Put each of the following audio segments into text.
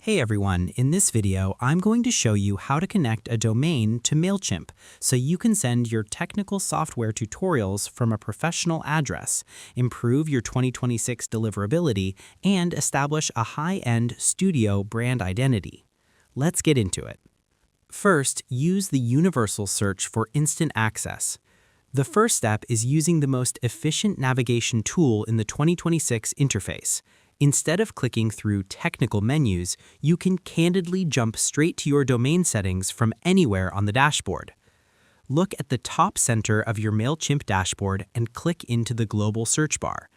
Hey everyone, in this video, I'm going to show you how to connect a domain to Mailchimp so you can send your technical software tutorials from a professional address, improve your 2026 deliverability, and establish a high-end studio brand identity. Let's get into it. First, use the universal search for instant access. The first step is using the most efficient navigation tool in the 2026 interface. Instead of clicking through technical menus, you can candidly jump straight to your domain settings from anywhere on the dashboard. Look at the top center of your Mailchimp dashboard and click into the global search bar.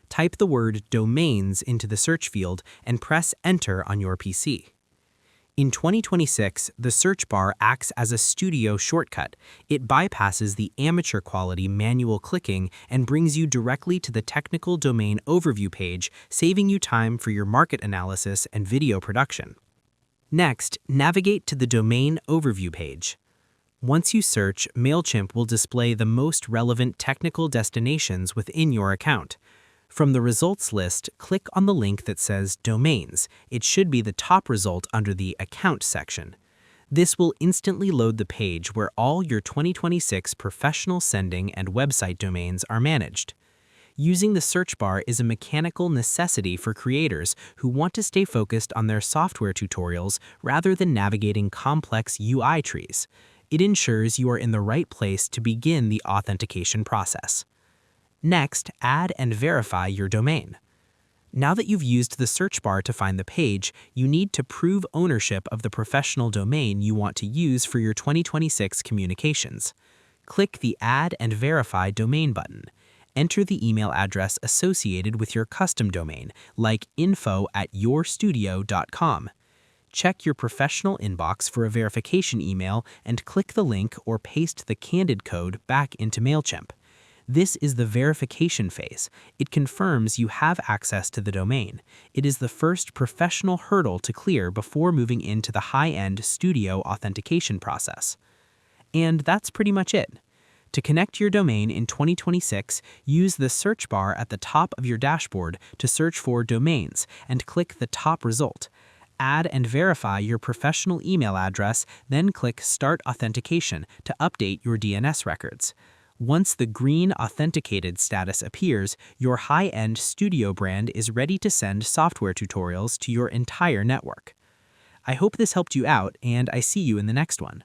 Type the word domains into the search field and press enter on your PC. In 2026, the search bar acts as a studio shortcut. It bypasses the amateur quality manual clicking and brings you directly to the technical domain overview page, saving you time for your market analysis and video production. Next, navigate to the domain overview page. Once you search, Mailchimp will display the most relevant technical destinations within your account. From the results list, click on the link that says Domains. It should be the top result under the Account section. This will instantly load the page where all your 2026 professional sending and website domains are managed. Using the search bar is a mechanical necessity for creators who want to stay focused on their software tutorials rather than navigating complex UI trees. It ensures you are in the right place to begin the authentication process. Next, add and verify your domain. Now that you've used the search bar to find the page, you need to prove ownership of the professional domain you want to use for your 2026 communications. Click the Add and Verify Domain button. Enter the email address associated with your custom domain, like info@yourstudio.com. Check your professional inbox for a verification email and click the link or paste the candid code back into Mailchimp. This is the verification phase. It confirms you have access to the domain. It is the first professional hurdle to clear before moving into the high-end studio authentication process. And that's pretty much it. To connect your domain in 2026, use the search bar at the top of your dashboard to search for domains and click the top result. Add and verify your professional email address, then click Start Authentication to update your DNS records. Once the green authenticated status appears, your high-end studio brand is ready to send software tutorials to your entire network. I hope this helped you out, and I see you in the next one.